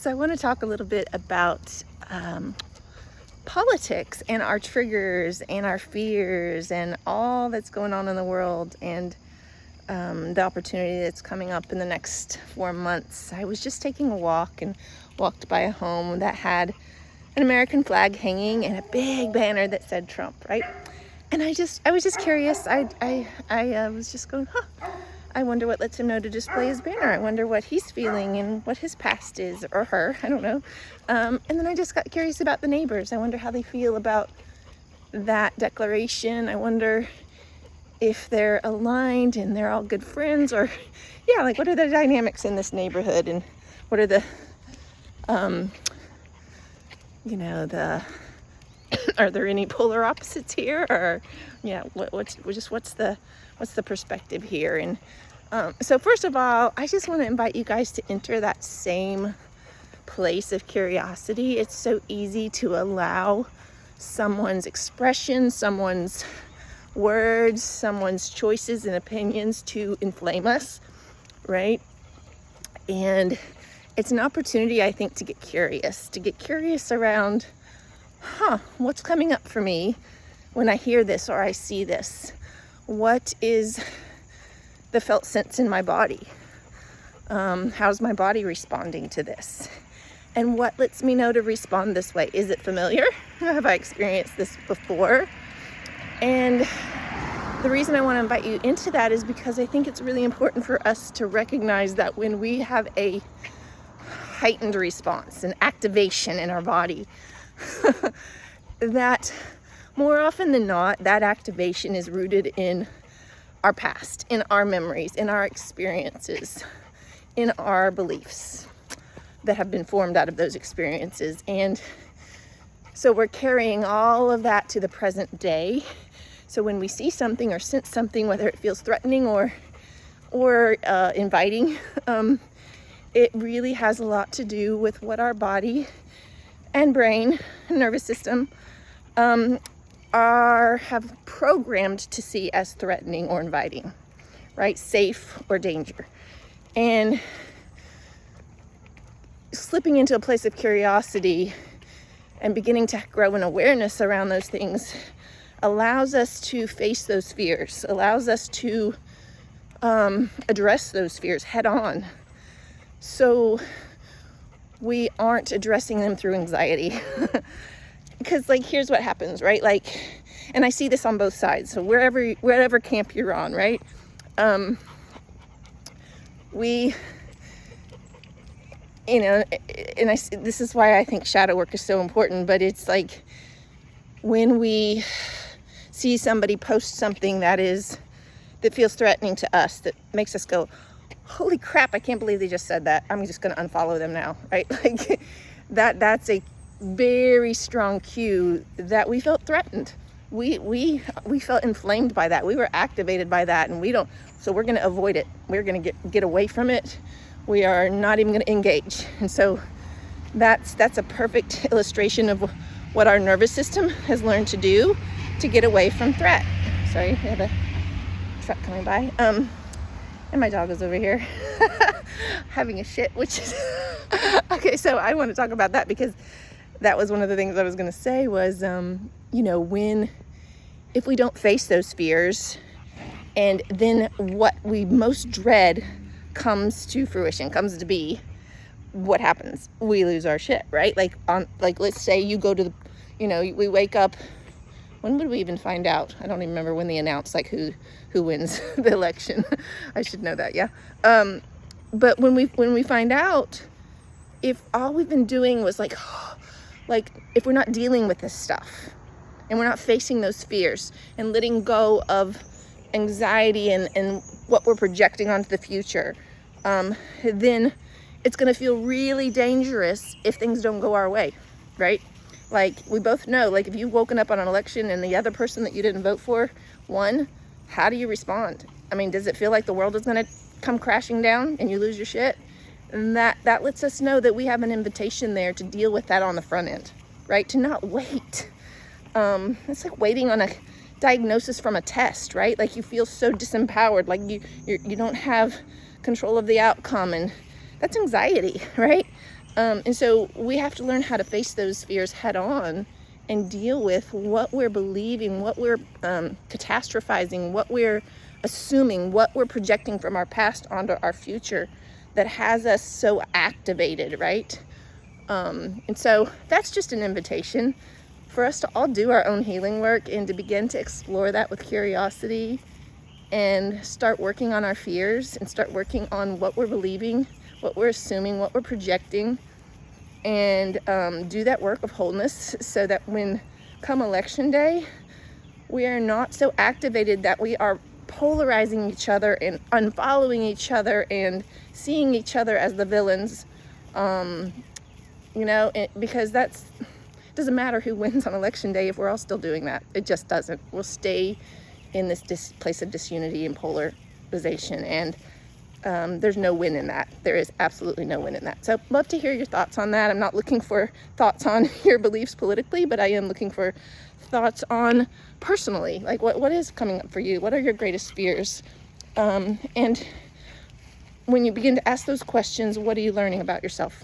So I want to talk a little bit about politics and our triggers and our fears and all that's going on in the world, and the opportunity that's coming up in the next 4 months. I was just taking a walk and walked by a home that had an American flag hanging and a big banner that said Trump, right? And I was just curious. I was just going, I wonder what lets him know to display his banner. I wonder what he's feeling and what his past is, or her, I don't know. And then I just got curious about the neighbors. I wonder how they feel about that declaration. I wonder if they're aligned and they're all good friends, or like what are the dynamics in this neighborhood, and what are the are there any polar opposites here, or what's the perspective here? And so first of all, I just want to invite you guys to enter that same place of curiosity. It's so easy to allow someone's expression, someone's words, someone's choices and opinions to inflame us, right? And it's an opportunity, I think, to get curious around, what's coming up for me when I hear this or I see this? What is the felt sense in my body? How's my body responding to this? And what lets me know to respond this way? Is it familiar? Have I experienced this before? And the reason I want to invite you into that is because I think it's really important for us to recognize that when we have a heightened response, an activation in our body, that more often than not, that activation is rooted in our past, in our memories, in our experiences, in our beliefs that have been formed out of those experiences. And so we're carrying all of that to the present day. So when we see something or sense something, whether it feels threatening or inviting, it really has a lot to do with what our body and brain and nervous system have programmed to see as threatening or inviting, right? Safe or danger. And slipping into a place of curiosity and beginning to grow an awareness around those things allows us to face those fears, allows us to address those fears head on. So we aren't addressing them through anxiety. Because here's what happens, right? And I see this on both sides. So wherever camp you're on, right? This is why I think shadow work is so important, but it's when we see somebody post something that feels threatening to us, that makes us go, holy crap, I can't believe they just said that. I'm just going to unfollow them now, right? That's a very strong cue that we felt threatened. We felt inflamed by that. We were activated by that, and so we're going to avoid it. We're going to get away from it. We are not even going to engage. And so that's a perfect illustration of what our nervous system has learned to do to get away from threat. Sorry, we have a truck coming by. And my dog is over here having a shit, which is okay. So I want to talk about that because that was one of the things I was going to say was, if we don't face those fears, and then what we most dread comes to fruition, comes to be, what happens? We lose our shit, right? Let's say you go to we wake up. When would we even find out? I don't even remember when they announced who wins the election. I should know that, yeah. But when we find out, if all we've been doing was if we're not dealing with this stuff and we're not facing those fears and letting go of anxiety and what we're projecting onto the future, then it's going to feel really dangerous if things don't go our way, right? We both know, if you've woken up on an election and the other person that you didn't vote for won, how do you respond? I mean, does it feel like the world is going to come crashing down and you lose your shit? And that lets us know that we have an invitation there to deal with that on the front end, right? To not wait. It's like waiting on a diagnosis from a test, right? You feel so disempowered, you don't have control of the outcome, and that's anxiety, right? And so we have to learn how to face those fears head on and deal with what we're believing, what we're catastrophizing, what we're assuming, what we're projecting from our past onto our future that has us so activated, right? And so that's just an invitation for us to all do our own healing work and to begin to explore that with curiosity and start working on our fears and start working on what we're believing, what we're assuming, what we're projecting, and do that work of wholeness so that when come election day, we are not so activated that we are polarizing each other and unfollowing each other and seeing each other as the villains, because it doesn't matter who wins on election day if we're all still doing that. It just doesn't. We'll stay in this place of disunity and polarization, and there's no win in that. There is absolutely no win in that. So love to hear your thoughts on that. I'm not looking for thoughts on your beliefs politically, but I am looking for thoughts on personally, like what is coming up for you? What are your greatest fears? And when you begin to ask those questions, what are you learning about yourself?